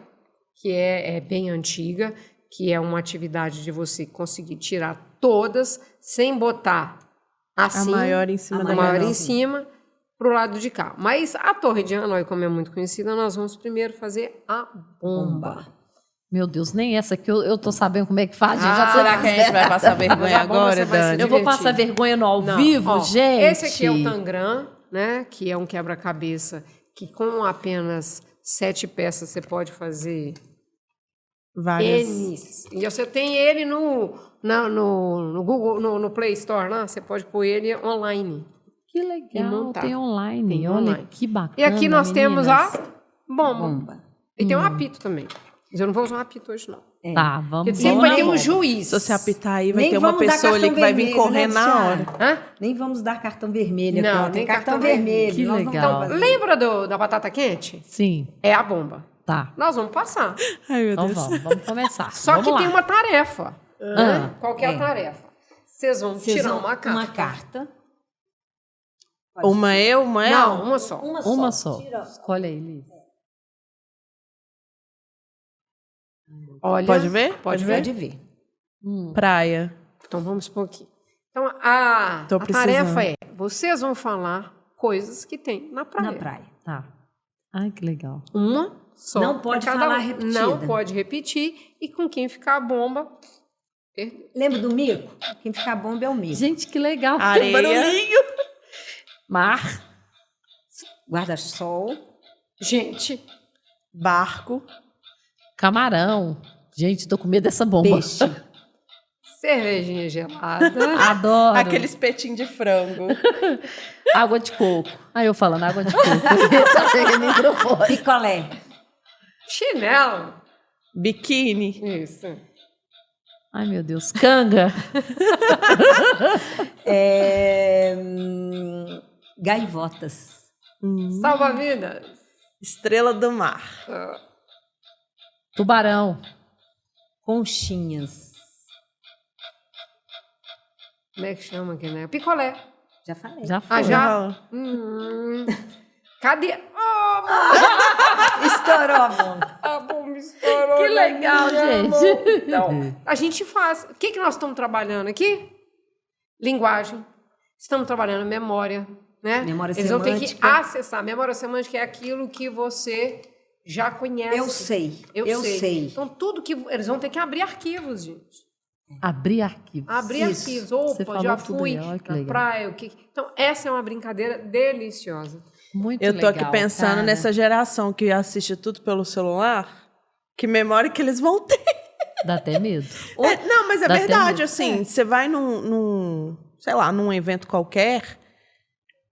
que é bem antiga, que é uma atividade de você conseguir tirar todas sem botar assim, A maior em cima da a maior menor. em cima para o lado de cá. Mas a Torre de Hanoi, como é muito conhecida, nós vamos primeiro fazer a bomba. Meu Deus, nem essa aqui eu tô sabendo como é que faz. gente. Ah, Já tô Será que a gente vai passar vergonha Mas a bomba agora, você vai se Dani? Eu vou divertir. passar vergonha no ao Não, vivo, ó, gente. Esse aqui é o Tangram, né? Que é um quebra-cabeça que com apenas 7 peças você pode fazer Várias. N. E você tem ele no Google, no Play Store, né? Você pode pôr ele online. Que E legal, montar. tem online. Tem Olha online. que bacana. E aqui nós temos meninas. a bomba. E tem um apito também. Mas eu não vou usar um apito hoje, não. Tá, vamos Porque sempre vai ter um juiz. Se você apitar aí, vai Nem ter uma vamos dar pessoa ali cartão que vai vir vermelho, correndo né, na hora. Luciana? Hã? Nem vamos dar cartão vermelho. Não, aqui, ó. Tem nem cartão cartão vermelho. Que nós não legal. vamos fazer. Lembra da batata quente? Sim, É a bomba. tá. Nós vamos passar. Ai, meu Então Deus. vamos começar. Só Vamos que lá. tem uma tarefa. Né? Qual que é a É. tarefa? Vocês vão Vocês tirar vão- uma carta. Uma carta. Uma eu, uma ela? Não, uma só. Uma só. Tira- Escolhe aí, Liz. Olha, Pode ver? Pode ver? Pode ver. Praia. Então vamos por aqui. Então a Tô precisando. tarefa é: vocês vão falar coisas que tem na praia. Na praia. Tá. Ai, que legal. Uma só. Não pode pra cada falar um. repetida. Não pode repetir. E com quem ficar a bomba, perdeu. Lembra do mico? Quem ficar bomba é o mico. Gente, que legal. Que Areia. barulhinho. Mar. Guarda-sol. Gente, Barco. Camarão. Gente, tô com medo dessa bomba. Peixe. cervejinha gelada. Adoro. Aquele espetinho de frango. Água de coco. Aí eu falando água de coco. Tá pegando microfone. Picolé. Chinelo. Biquíni. Isso. Ai, meu Deus. Canga. Gaivotas. Salva-vidas. Estrela do mar. Tubarão. Conchinhas. Como é que chama aqui, né? Picolé. Já falei. Já foi. Ah, já? Já. Cadê? Oh, Estourou a bomba. a bomba estourou. Que na legal, minha gente. mão. Então, a gente faz. O que nós estamos trabalhando aqui? Linguagem. Estamos trabalhando memória, né? Memória Eles vão ter que semântica. acessar. Memória semântica é aquilo que você já conhece. Eu sei. Eu sei. sei. Então, tudo que... Eles vão ter que abrir arquivos, gente. Abrir arquivos. Abrir Isso. arquivos. Você Opa, falou já tudo fui aí, olha que na legal. praia. Então, essa é uma brincadeira deliciosa. Muito Eu tô legal, aqui pensando cara. nessa geração que assiste tudo pelo celular. Que memória que eles vão ter. Dá até medo. Não, mas é Dá até verdade, medo. assim, você vai sei lá, num evento qualquer,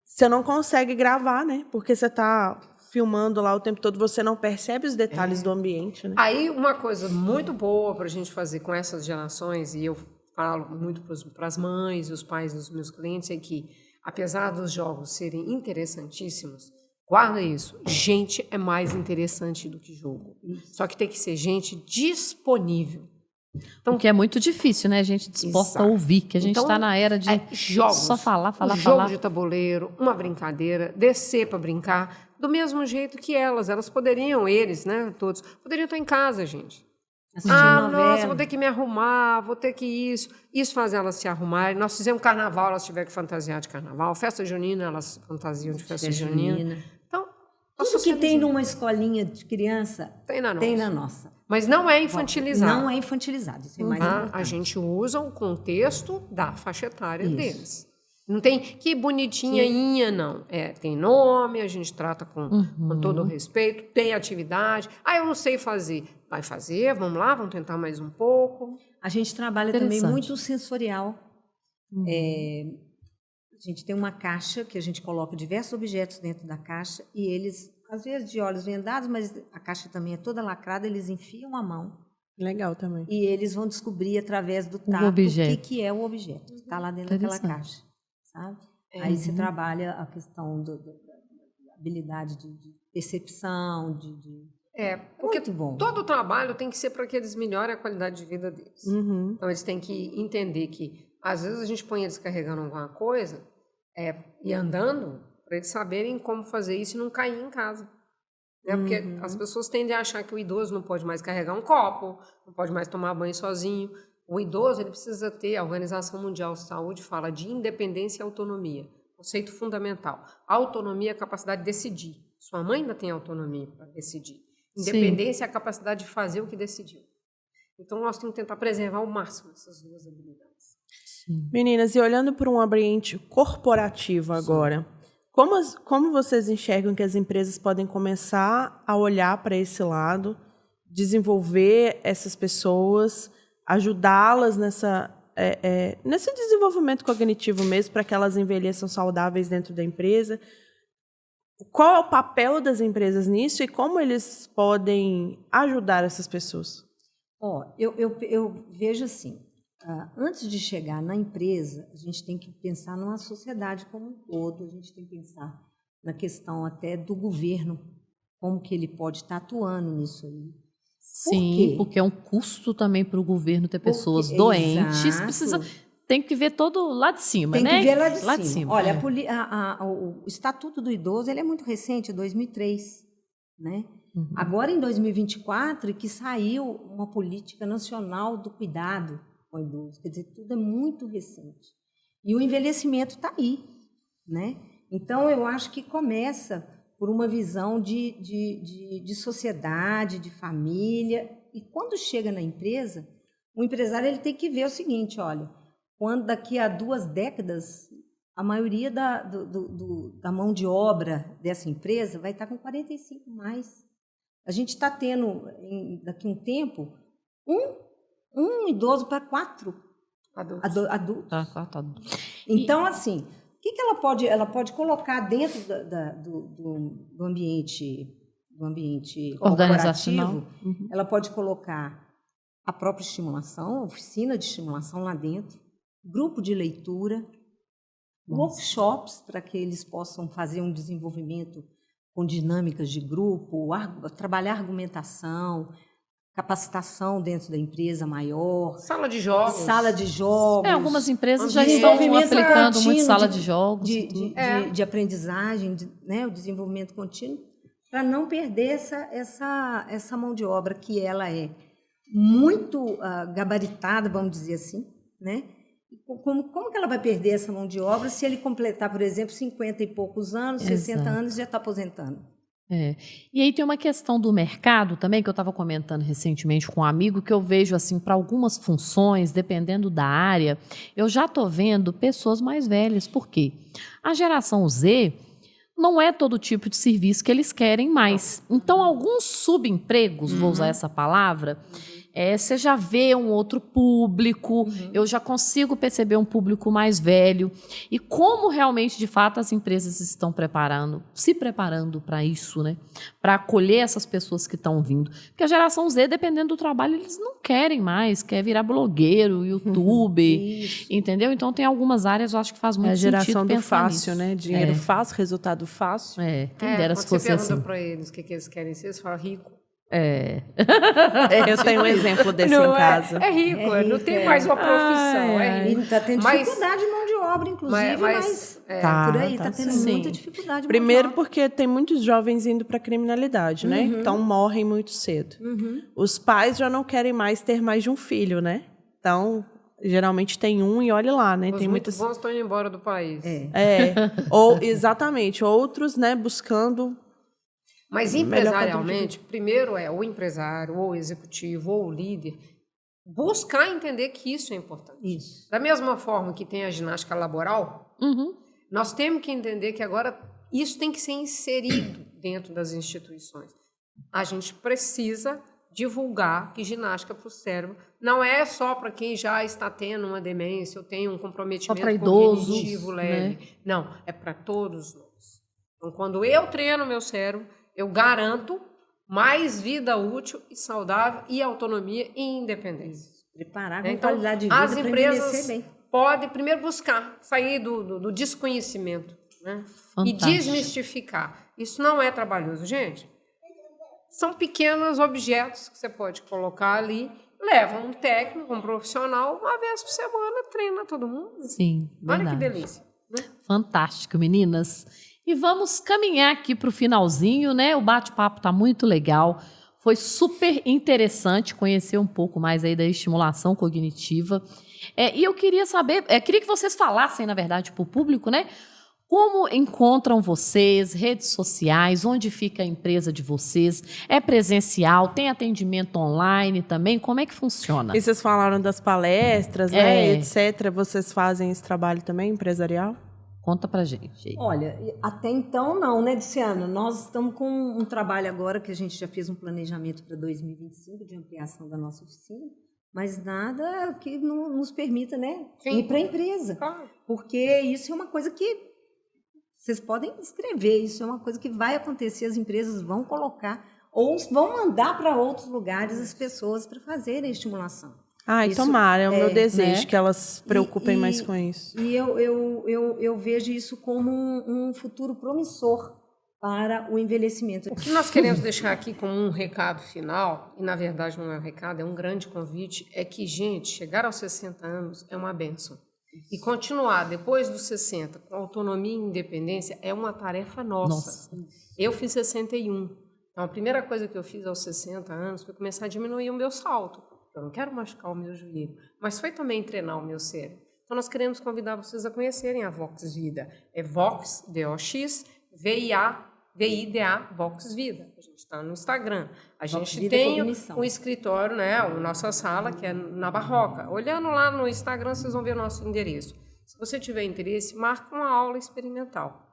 você não consegue gravar, né? Porque você tá filmando lá o tempo todo, você não percebe os detalhes do ambiente, né? Aí, uma coisa muito boa para a gente fazer com essas gerações, e eu falo muito para as mães e os pais dos meus clientes, é que, apesar dos jogos serem interessantíssimos, guarda isso, gente é mais interessante do que jogo. Só que tem que ser gente disponível. Então, Porque é muito difícil, né? A gente disposta a Exato. ouvir, que a gente Então, está na era de jogos, só falar, um jogo falar. de tabuleiro, uma brincadeira, descer para brincar, do mesmo jeito que elas poderiam, eles, né, todos, poderiam estar em casa, gente. Assistir Nossa, novela. vou ter que me arrumar, vou ter que isso fazer elas se arrumarem. Nós fizemos carnaval, elas tiveram que fantasiar de carnaval, festa junina, elas fantasiam de festa junina. Então, nós Tudo que tem socializamos. numa escolinha de criança, Tem na tem nossa. na nossa. Mas não é infantilizado. Não é infantilizado, isso é mais A importante. gente usa o contexto da faixa etária deles. Não tem que bonitinha, não. Tem nome, a gente trata com todo o respeito, tem atividade. Eu não sei fazer. Vai fazer, vamos lá, vamos tentar mais um pouco. A gente trabalha também Interessante. muito o sensorial. A gente tem uma caixa que a gente coloca diversos objetos dentro da caixa e eles, às vezes de olhos vendados, mas a caixa também é toda lacrada, eles enfiam a mão Legal também. e eles vão descobrir através do tato o objeto. que é o objeto que está lá dentro daquela Interessante. caixa, sabe? Aí você trabalha a questão da habilidade de percepção, Porque muito bom. todo o trabalho tem que ser para que eles melhorem a qualidade de vida deles. Uhum. Então, eles têm que entender que, às vezes, a gente põe eles carregando alguma coisa e andando para eles saberem como fazer isso e não cair em casa. Né? Porque as pessoas tendem a achar que o idoso não pode mais carregar um copo, não pode mais tomar banho sozinho. O idoso ele precisa ter, a Organização Mundial de Saúde fala de independência e autonomia. Conceito fundamental. Autonomia é a capacidade de decidir. Sua mãe ainda tem autonomia para decidir. Independência é a capacidade de fazer o que decidiu. Então, nós temos que tentar preservar ao máximo essas duas habilidades. Meninas, e olhando para um ambiente corporativo agora, como vocês enxergam que as empresas podem começar a olhar para esse lado, desenvolver essas pessoas, ajudá-las nesse desenvolvimento cognitivo mesmo, para que elas envelheçam saudáveis dentro da empresa? Qual é o papel das empresas nisso e como eles podem ajudar essas pessoas? Eu vejo assim, antes de chegar na empresa, a gente tem que pensar numa sociedade como um todo, a gente tem que pensar na questão até do governo, como que ele pode estar atuando nisso aí. Sim, porque é um custo também para o governo ter pessoas Porque- doentes. exato. Tem que ver todo lá de cima, Tem né? que ver lá de cima. Olha, o Estatuto do Idoso ele é muito recente, é 2003. Né? Agora, em 2024, que saiu uma política nacional do cuidado com o idoso. Quer dizer, tudo é muito recente. E o envelhecimento está aí. Né? Então, eu acho que começa por uma visão de sociedade, de família. E quando chega na empresa, o empresário ele tem que ver o seguinte, olha, quando daqui a 2 décadas, a maioria da mão de obra dessa empresa vai estar com 45 mais. A gente está tendo, daqui a um tempo, um idoso para 4 adultos. Tá. Então, assim, o que ela pode colocar dentro do ambiente Organizacional. corporativo? Ela pode colocar a própria estimulação, a oficina de estimulação lá dentro, grupo de leitura, workshops para que eles possam fazer um desenvolvimento com dinâmicas de grupo, trabalhar argumentação, capacitação dentro da empresa maior, Sala de jogos. Algumas empresas já Desenvolvimento estão aplicando muito contínuo sala de jogos. de aprendizagem, né, o desenvolvimento contínuo, para não perder essa mão de obra que ela é muito gabaritada, vamos dizer assim, né? Como que ela vai perder essa mão de obra se ele completar, por exemplo, 50 e poucos anos, 60 anos e já está aposentando? E aí tem uma questão do mercado também, que eu estava comentando recentemente com um amigo, que eu vejo assim, para algumas funções, dependendo da área, eu já estou vendo pessoas mais velhas. Por quê? A geração Z não é todo tipo de serviço que eles querem mais. Então, alguns subempregos, vou usar essa palavra, você já vê um outro público, eu já consigo perceber um público mais velho. E como realmente, de fato, as empresas estão se preparando para isso, né? Para acolher essas pessoas que estão vindo. Porque a geração Z, dependendo do trabalho, eles não querem mais, quer virar blogueiro, youtuber, entendeu? Então, tem algumas áreas, eu acho que faz muito sentido É a geração do pensar fácil, nisso. né? Dinheiro fácil, resultado fácil. Quem dera Quando se fosse você pergunta assim. para eles o que eles querem ser, eles falam rico. Eu tenho um exemplo desse Não em casa. É rico, É não rico, tem é. mais uma profissão, Ai, é E rico. está tendo Mas- dificuldade de mão de obra, inclusive, mas Tá, por aí tá está tendo sim. muita dificuldade de mão Primeiro de obra. porque tem muitos jovens indo para criminalidade, né? Então morrem muito cedo. Os pais já não querem mais ter mais de um filho, né? Então, geralmente tem um e olhe lá, né? Os Tem muito muitas bons estão indo embora do país. ou exatamente, outros, né, buscando. Mas Melhor empresarialmente, primeiro é o empresário, ou o executivo, ou o líder, buscar entender que isso é importante. Isso. Da mesma forma que tem a ginástica laboral, nós temos que entender que agora isso tem que ser inserido dentro das instituições. A gente precisa divulgar que ginástica para o cérebro não é só para quem já está tendo uma demência ou tem um comprometimento pra idosos, cognitivo leve. né? Não, é para todos nós. Então, quando eu treino meu cérebro, eu garanto mais vida útil e saudável e autonomia e independência. Preparar com Então, qualidade de vida as para empresas envelhecer bem. podem primeiro buscar sair do desconhecimento, né? E Fantástico. desmistificar. Isso não é trabalhoso, gente. São pequenos objetos que você pode colocar ali, leva um técnico, um profissional, uma vez por semana, treina todo mundo. Sim, Olha verdade. que delícia. Fantástico, meninas. E vamos caminhar aqui para o finalzinho, né? O bate-papo tá muito legal. Foi super interessante conhecer um pouco mais aí da estimulação cognitiva. E eu queria saber, queria que vocês falassem, na verdade, para o público, né? Como encontram vocês, redes sociais, onde fica a empresa de vocês? É presencial, tem atendimento online também? Como é que funciona? E vocês falaram das palestras, né, É. etc. Vocês fazem esse trabalho também empresarial? Conta pra gente aí. Olha, até então não, né, Luciana? Nós estamos com um trabalho agora que a gente já fez um planejamento para 2025 de ampliação da nossa oficina, mas nada que não nos permita, né, Sim. ir para a empresa. Claro. Porque isso é uma coisa que vocês podem escrever, isso é uma coisa que vai acontecer, as empresas vão colocar ou vão mandar para outros lugares as pessoas para fazerem a estimulação. Ai, Isso tomara, é o meu desejo né? que elas se preocupem E- mais com isso. E eu vejo isso como um futuro promissor para o envelhecimento. O que nós queremos deixar aqui como um recado final, e na verdade não é um recado, é um grande convite, é que, gente, chegar aos 60 anos é uma bênção. E continuar depois dos 60 com autonomia e independência é uma tarefa nossa. Eu fiz 61. Então, a primeira coisa que eu fiz aos 60 anos foi começar a diminuir o meu salto. Eu não quero machucar o meu joelho, mas foi também treinar o meu cérebro. Então, nós queremos convidar vocês a conhecerem a Vox Vida. É Vox, D-O-X, V-I-D-A, Vox Vida. A gente está no Instagram. A gente Vida tem Cognição. um escritório, né, a nossa sala, que é na Barroca. Olhando lá no Instagram, vocês vão ver o nosso endereço. Se você tiver interesse, marque uma aula experimental.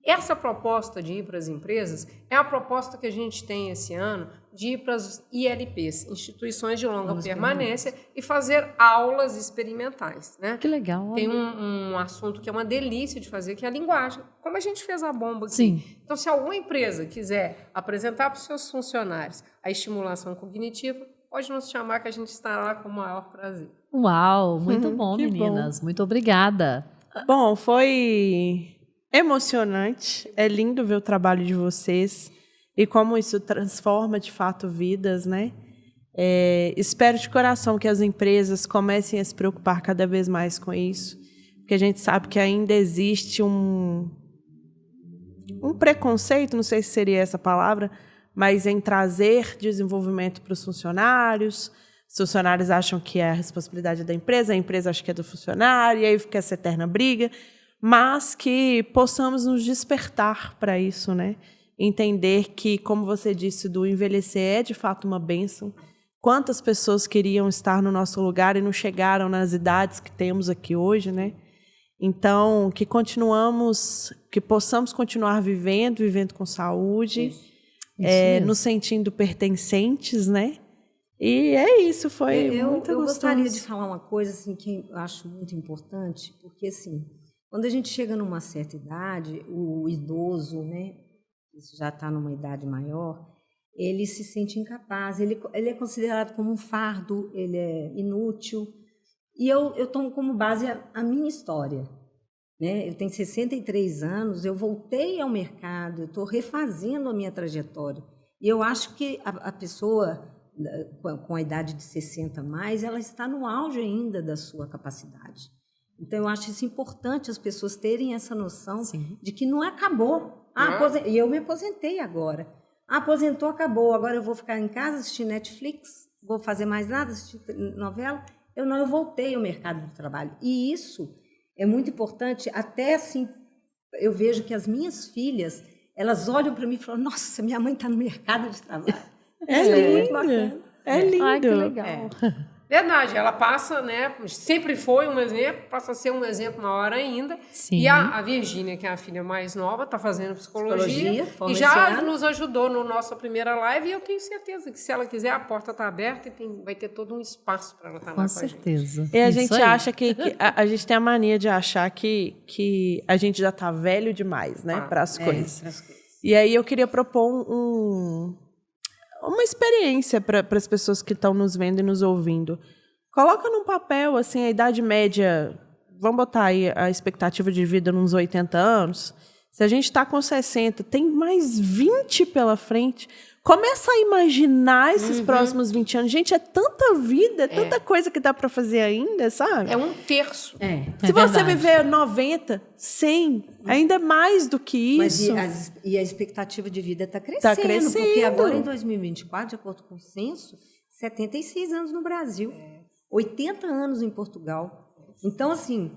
Essa proposta de ir para as empresas é a proposta que a gente tem esse ano de ir para as ILPs, Instituições de Longa Permanência, e fazer aulas experimentais, né? Que legal. Tem um assunto que é uma delícia de fazer, que é a linguagem. Como a gente fez a bomba aqui. Sim. Então, se alguma empresa quiser apresentar para os seus funcionários a estimulação cognitiva, pode nos chamar que a gente estará lá com o maior prazer. Uau, muito bom, que meninas. Muito obrigada. Bom, foi emocionante. É lindo ver o trabalho de vocês e como isso transforma de fato vidas, né? Espero de coração que as empresas comecem a se preocupar cada vez mais com isso, porque a gente sabe que ainda existe um preconceito, não sei se seria essa palavra, mas em trazer desenvolvimento para os funcionários. Os funcionários acham que é a responsabilidade da empresa, a empresa acha que é do funcionário, e aí fica essa eterna briga. Mas que possamos nos despertar para isso, né? Entender que, como você disse, do envelhecer é de fato uma bênção. Quantas pessoas queriam estar no nosso lugar e não chegaram nas idades que temos aqui hoje, né? Então, que possamos continuar vivendo com saúde, mesmo. nos sentindo pertencentes, né? E é isso, foi muito Eu gostoso. gostaria de falar uma coisa assim, que eu acho muito importante, porque assim, quando a gente chega numa certa idade, o idoso, né, que já está numa idade maior, ele se sente incapaz, ele é considerado como um fardo, ele é inútil. E eu tomo como base a minha história. Né? Eu tenho 63 anos, eu voltei ao mercado, eu estou refazendo a minha trajetória. E eu acho que a pessoa com a idade de 60 mais, ela está no auge ainda da sua capacidade. Então, eu acho isso importante as pessoas terem essa noção de que não acabou. E eu me aposentei agora. Aposentou, acabou. Agora eu vou ficar em casa assistir Netflix, vou fazer mais nada, assistir novela. Eu voltei ao mercado do trabalho. E isso é muito importante. Até assim, eu vejo que as minhas filhas, elas olham para mim e falam, nossa, minha mãe está no mercado de trabalho. É muito bacana. É lindo. Ai, que legal. Verdade, ela passa, né? Sempre foi um exemplo, passa a ser um exemplo maior ainda. Sim. E a Virgínia, que é a filha mais nova, está fazendo psicologia e já esse ano. nos ajudou na nossa primeira live. E eu tenho certeza que, se ela quiser, a porta está aberta e vai ter todo um espaço para ela estar lá com a gente. Com certeza. E a Isso gente aí. acha que a gente tem a mania de achar que a gente já está velho demais, né, para as coisas. E aí eu queria propor uma experiência para as pessoas que estão nos vendo e nos ouvindo. Coloca num papel, assim, a idade média, vamos botar aí a expectativa de vida nos 80 anos. Se a gente está com 60, tem mais 20 pela frente. Começa a imaginar esses próximos 20 anos. Gente, é tanta vida, é tanta coisa que dá para fazer ainda, sabe? É um terço. Se você viver 90, 100, ainda é mais do que isso. Mas e a expectativa de vida está crescendo, porque agora em 2024, de acordo com o censo, 76 anos no Brasil, 80 anos em Portugal. Então, assim,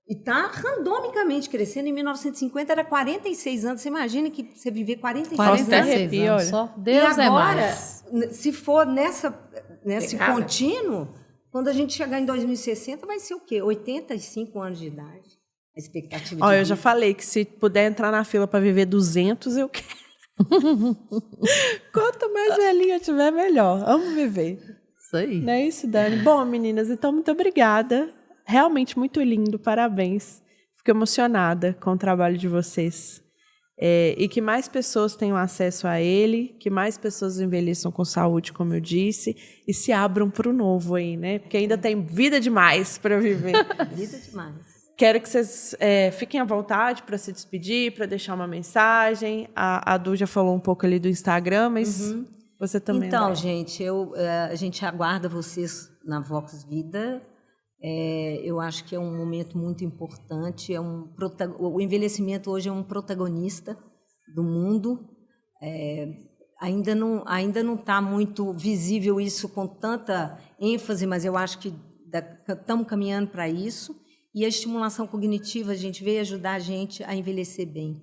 está randomicamente crescendo. Em 1950 era 46 anos. Você imagina que você viver 46 anos? 46 anos só. Deus e agora, é mais. se for nesse contínuo, quando a gente chegar em 2060, vai ser o quê? 85 anos de idade. A expectativa de vida. Eu já falei que se puder entrar na fila para viver 200, eu quero. Quanto mais velhinha eu tiver, melhor. Amo viver. Isso aí. Não é isso, Dani? Bom, meninas, então muito obrigada. Realmente muito lindo, parabéns. Fico emocionada com o trabalho de vocês. E que mais pessoas tenham acesso a ele, que mais pessoas envelheçam com saúde, como eu disse, e se abram para o novo aí, né? Porque ainda tem vida demais para viver. Vida demais. Quero que vocês fiquem à vontade para se despedir, para deixar uma mensagem. A Du já falou um pouco ali do Instagram, mas você também. Então, gente, a gente aguarda vocês na Vox Vida. Eu acho que é um momento muito importante. O envelhecimento hoje é um protagonista do mundo. Ainda não está muito visível isso com tanta ênfase, mas eu acho que estamos caminhando para isso. E a estimulação cognitiva, a gente veio ajudar a gente a envelhecer bem.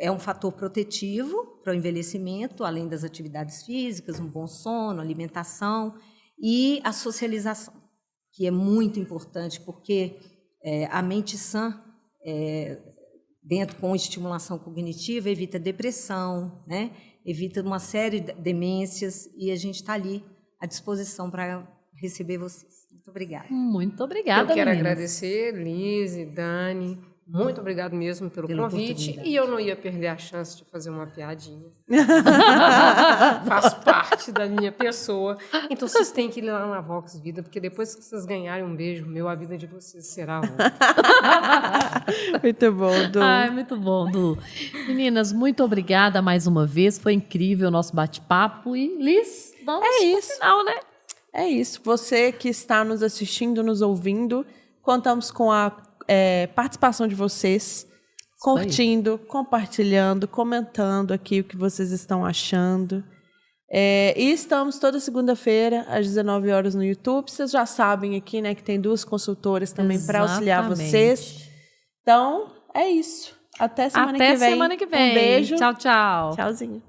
É um fator protetivo para o envelhecimento, além das atividades físicas, um bom sono, alimentação e a socialização, que é muito importante, porque a mente sã, dentro com estimulação cognitiva, evita depressão, né? Evita uma série de demências, e a gente está ali à disposição para receber vocês. Muito obrigada. Muito obrigada, Eu quero meninas. agradecer, Liz e Dani. Muito obrigado mesmo pelo convite. E eu não ia perder a chance de fazer uma piadinha. Faz parte da minha pessoa. Então, vocês têm que ir lá na Vox Vida, porque depois que vocês ganharem um beijo meu, a vida de vocês será outra. Muito bom, Du. Ai, muito bom, Du. Meninas, muito obrigada mais uma vez. Foi incrível o nosso bate-papo. E, Liz, vamos pro final, né? É isso. Você que está nos assistindo, nos ouvindo, contamos com a participação de vocês, curtindo, compartilhando, comentando aqui o que vocês estão achando. E estamos toda segunda-feira, às 19 horas no YouTube. Vocês já sabem aqui, né, que tem 2 consultoras também para auxiliar vocês. Então, é isso. Até semana que vem. Até semana que vem. Um beijo. Tchau, tchau. Tchauzinho.